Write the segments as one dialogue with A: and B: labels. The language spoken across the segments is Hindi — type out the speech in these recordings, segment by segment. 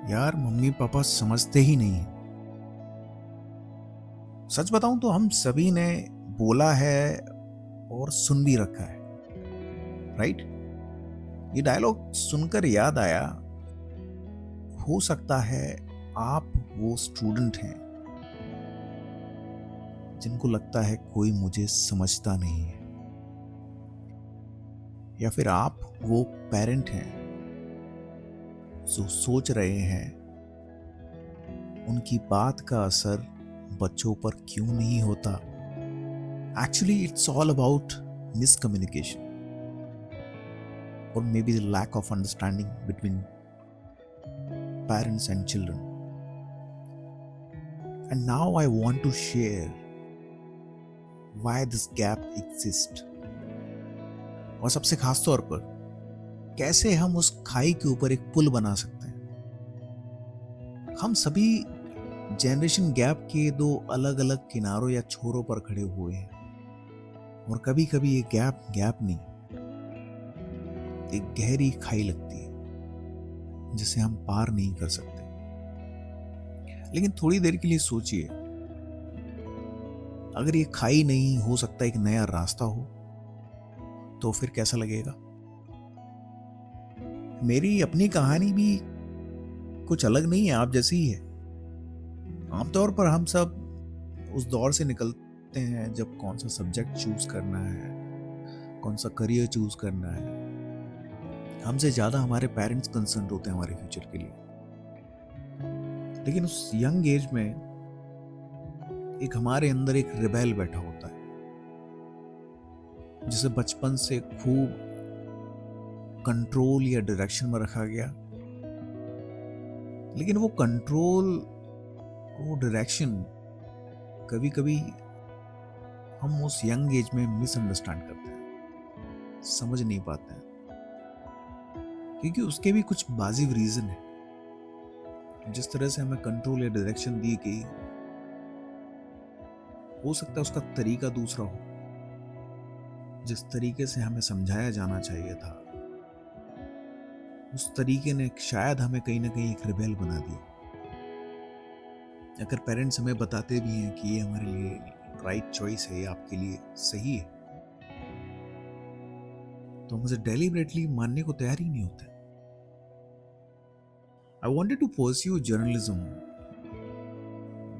A: यार मम्मी पापा समझते ही नहीं हैं। सच बताऊं तो हम सभी ने बोला है और सुन भी रखा है, राइट। ये डायलॉग सुनकर याद आया, हो सकता है आप वो स्टूडेंट हैं जिनको लगता है कोई मुझे समझता नहीं है, या फिर आप वो पेरेंट हैं जो सोच रहे हैं उनकी बात का असर बच्चों पर क्यों नहीं होता। Actually it's all about miscommunication or maybe the lack of understanding between parents and children. And now I want to share why this gap exists. और सबसे खास तौर पर कैसे हम उस खाई के ऊपर एक पुल बना सकते हैं। हम सभी जनरेशन गैप के दो अलग अलग किनारों या छोरों पर खड़े हुए हैं, और कभी कभी ये गैप नहीं, एक गहरी खाई लगती है जिसे हम पार नहीं कर सकते। लेकिन थोड़ी देर के लिए सोचिए, अगर ये खाई नहीं हो सकता एक नया रास्ता हो तो फिर कैसा लगेगा। मेरी अपनी कहानी भी कुछ अलग नहीं है, आप जैसी ही है। आमतौर पर हम सब उस दौर से निकलते हैं जब कौन सा सब्जेक्ट चूज करना है, कौन सा करियर चूज करना है। हमसे ज्यादा हमारे पेरेंट्स कंसर्न होते हैं हमारे फ्यूचर के लिए। लेकिन उस यंग एज में एक हमारे अंदर एक रिबेल बैठा होता है जिसे बचपन से खूब कंट्रोल या डायरेक्शन में रखा गया। लेकिन वो कंट्रोल, वो डायरेक्शन कभी कभी हम उस यंग एज में मिसअंडरस्टैंड करते हैं, समझ नहीं पाते हैं, क्योंकि उसके भी कुछ वाजिब रीजन है। जिस तरह से हमें कंट्रोल या डायरेक्शन दी गई, हो सकता है उसका तरीका दूसरा हो। जिस तरीके से हमें समझाया जाना चाहिए था, उस तरीके ने शायद हमें कहीं ना कहीं एक रिबेल बना दिया। अगर पेरेंट्स हमें बताते भी हैं कि ये हमारे लिए राइट चॉइस है, ये आपके लिए सही है, तो हम उसे डेलिबरेटली मानने को तैयार ही नहीं होते। I wanted to pursue journalism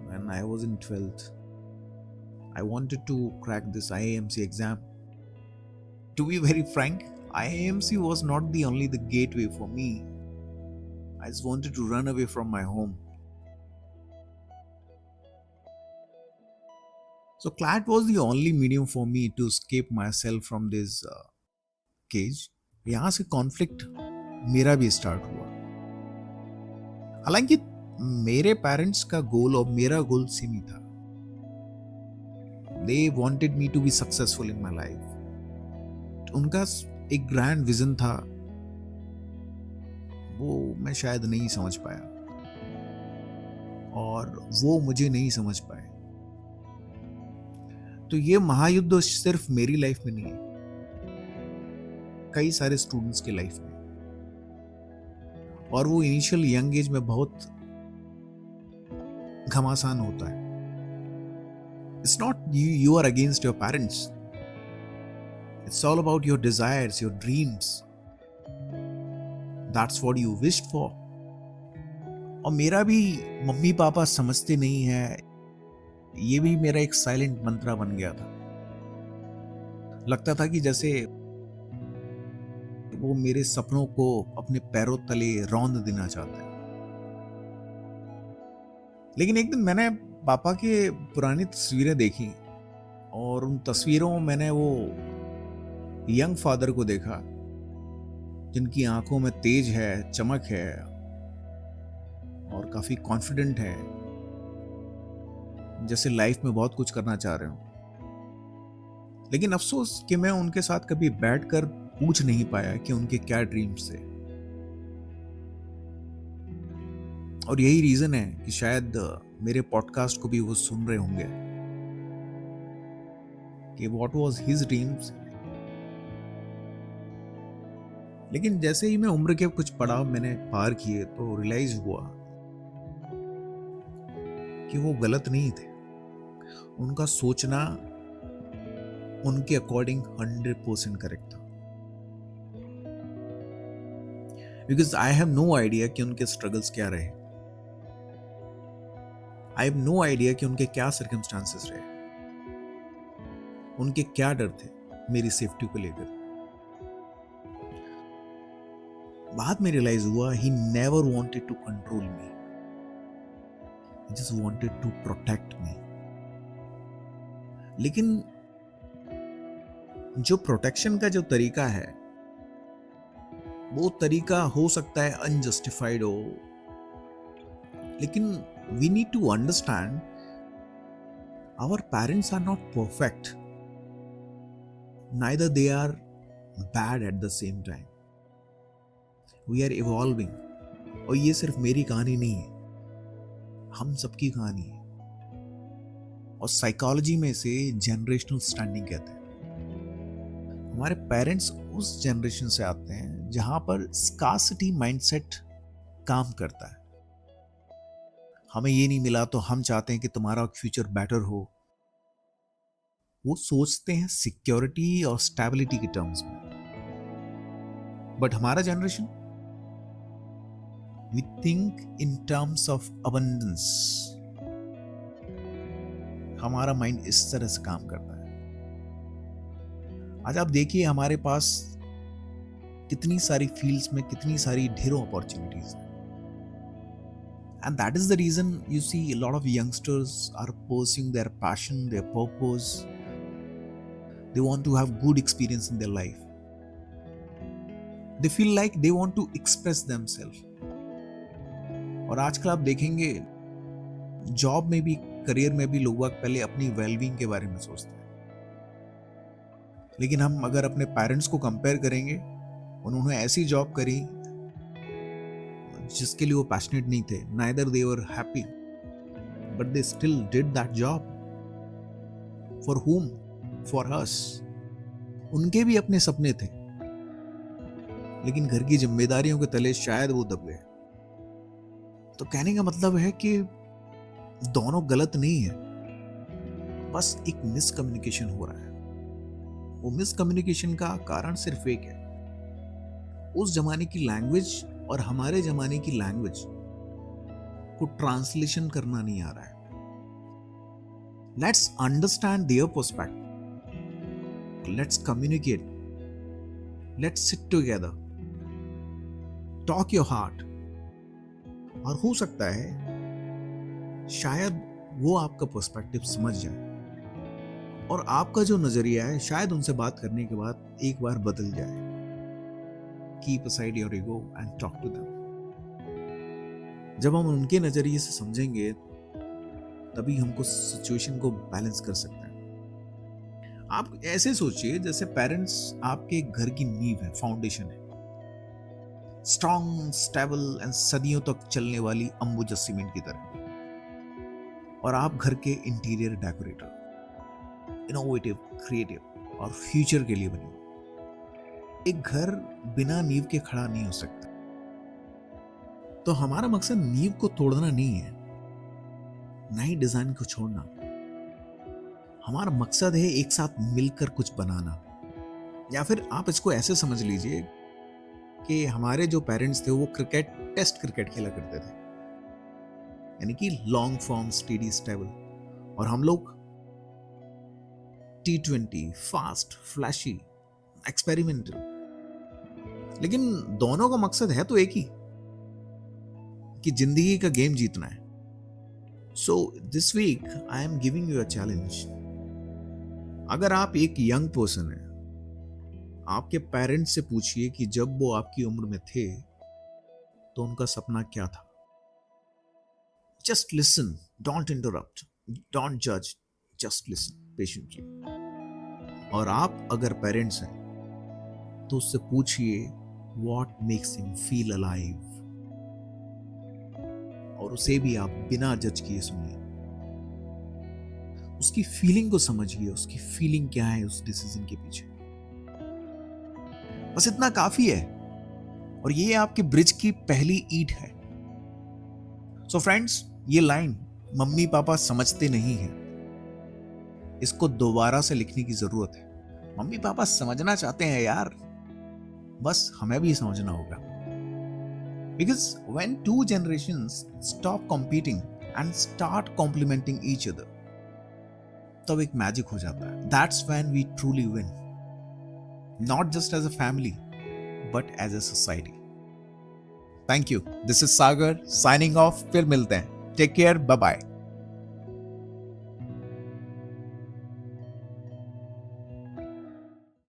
A: when I was in 12th. I wanted to crack this IIMC exam. To be very frank, IIMC was not the gateway for me. I just wanted to run away from my home. So CLAT was the only medium for me to escape myself from this cage. यहाँ से कॉन्फ्लिक्ट मेरा भी स्टार्ट हुआ। हालांकि मेरे पेरेंट्स का गोल और मेरा गोल सेम ही था। They wanted me to be successful in my life. उनका एक ग्रैंड विजन था, वो मैं शायद नहीं समझ पाया और वो मुझे नहीं समझ पाए। तो ये महायुद्ध सिर्फ मेरी लाइफ में नहीं है, कई सारे स्टूडेंट्स की लाइफ में, और वो इनिशियल यंग एज में बहुत घमासान होता है। It's not you are against your parents. It's all about your desires, your dreams. That's what you wished for. और मेरा भी मम्मी पापा समझते नहीं है, ये भी मेरा एक साइलेंट मंत्रा बन गया था। लगता था कि जैसे वो मेरे सपनों को अपने पैरों तले रौंद देना चाहते हैं। लेकिन एक दिन मैंने पापा के पुरानी तस्वीरें देखी, और उन तस्वीरों में मैंने वो यंग फादर को देखा जिनकी आंखों में तेज है, चमक है और काफी कॉन्फिडेंट है, जैसे लाइफ में बहुत कुछ करना चाह रहे हो। लेकिन अफसोस कि मैं उनके साथ कभी बैठकर पूछ नहीं पाया कि उनके क्या ड्रीम्स थे। और यही रीजन है कि शायद मेरे पॉडकास्ट को भी वो सुन रहे होंगे कि व्हाट वाज हिज ड्रीम्स लेकिन जैसे ही मैं उम्र के कुछ पड़ाव मैंने पार किए तो रियलाइज हुआ कि वो गलत नहीं थे। उनका सोचना उनके अकॉर्डिंग 100% करेक्ट था। Because I have no idea कि उनके स्ट्रगल्स क्या रहे, आई हैव नो आइडिया कि उनके क्या सर्कमस्टांसेस रहे, उनके क्या डर थे मेरी सेफ्टी को लेकर। बाद में रियलाइज हुआ he never wanted to control me, he just wanted to protect me. लेकिन जो प्रोटेक्शन का जो तरीका है वो तरीका हो सकता है अनजस्टिफाइड हो, लेकिन we need to understand our parents are not perfect, neither they are bad at the same time. We are evolving. और ये सिर्फ मेरी कहानी नहीं है, हम सबकी कहानी है। और साइकोलॉजी में इसे जनरेशनल स्टैंडिंग कहते हैं। हमारे पेरेंट्स उस जनरेशन से आते हैं जहां पर स्कार्सिटी माइंडसेट काम करता है। हमें ये नहीं मिला तो हम चाहते हैं कि तुम्हारा फ्यूचर बेटर हो। वो सोचते हैं सिक्योरिटी और स्टेबिलिटी के टर्म्स में। बट हमारा generation, we think in terms of abundance. हमारा माइंड इस तरह से काम करता है। आज आप देखिए हमारे पास कितनी सारी फील्ड्स में कितनी सारी ढेरों अपॉर्चुनिटीज हैं। And that is the reason you see a lot of youngsters are pursuing their passion, their purpose. They want to have good experience in their life. They feel like they want to express themselves. और आजकल आप देखेंगे जॉब में भी, करियर में भी लोग पहले अपनी वेलबींग के बारे में सोचते हैं। लेकिन हम अगर अपने पेरेंट्स को कंपेयर करेंगे, उन्होंने ऐसी जॉब करी जिसके लिए वो पैशनेट नहीं थे। Neither they were happy, but they still did that job. For whom? For us. उनके भी अपने सपने थे, लेकिन घर की जिम्मेदारियों के तले शायद वो दब गए। तो कहने का मतलब है कि दोनों गलत नहीं है, बस एक मिसकम्युनिकेशन हो रहा है। वो मिसकम्युनिकेशन का कारण सिर्फ एक है, उस जमाने की लैंग्वेज और हमारे जमाने की लैंग्वेज को ट्रांसलेशन करना नहीं आ रहा है। Let's understand their perspective, let's communicate, let's sit together, talk your heart. और हो सकता है शायद वो आपका पर्सपेक्टिव समझ जाए और आपका जो नजरिया है शायद उनसे बात करने के बाद एक बार बदल जाए। Keep aside your ego and talk to them. जब हम उनके नजरिए से समझेंगे तभी हमको सिचुएशन को बैलेंस कर सकते हैं। आप ऐसे सोचिए जैसे पेरेंट्स आपके घर की नींव है, फाउंडेशन है, स्ट्रॉन्ग, स्टेबल एंड सदियों तक चलने वाली अंबुजा सीमेंट की तरह। और आप घर के इंटीरियर डेकोरेटर, इनोवेटिव, क्रिएटिव और फ्यूचर के लिए बने। एक घर बिना नींव के खड़ा नहीं हो सकता। तो हमारा मकसद नींव को तोड़ना नहीं है, ना ही डिजाइन को छोड़ना। हमारा मकसद है एक साथ मिलकर कुछ बनाना। या फिर आप इसको ऐसे समझ लीजिए कि हमारे जो पेरेंट्स थे वो टेस्ट क्रिकेट खेला करते थे, यानी कि लॉन्ग फॉर्म, स्टेडी, स्टेबल, और हम लोग T20, फास्ट, फ्लैशी, एक्सपेरिमेंटल। लेकिन दोनों का मकसद है तो एक ही, कि जिंदगी का गेम जीतना है। So this week I am giving you a challenge. अगर आप एक यंग पर्सन है, आपके पेरेंट्स से पूछिए कि जब वो आपकी उम्र में थे तो उनका सपना क्या था। Just listen, don't interrupt, don't जज, जस्ट लिसन पेशेंटली। और आप अगर पेरेंट्स हैं तो उससे पूछिए what makes him feel alive, और उसे भी आप बिना जज किए सुनिए, उसकी फीलिंग को समझिए, उसकी फीलिंग क्या है उस डिसीजन के पीछे। बस इतना काफी है। और ये आपके ब्रिज की पहली ईंट है। सो फ्रेंड्स, ये लाइन मम्मी पापा समझते नहीं है, इसको दोबारा से लिखने की जरूरत है। मम्मी पापा समझना चाहते हैं यार, बस हमें भी समझना होगा। Because when two generations stop competing and start complimenting each other, तब एक मैजिक हो जाता है। That's when we truly win. Not just as a family, but as a society. Thank you. This is Sagar signing off. फिर मिलते हैं. Take care. Bye bye.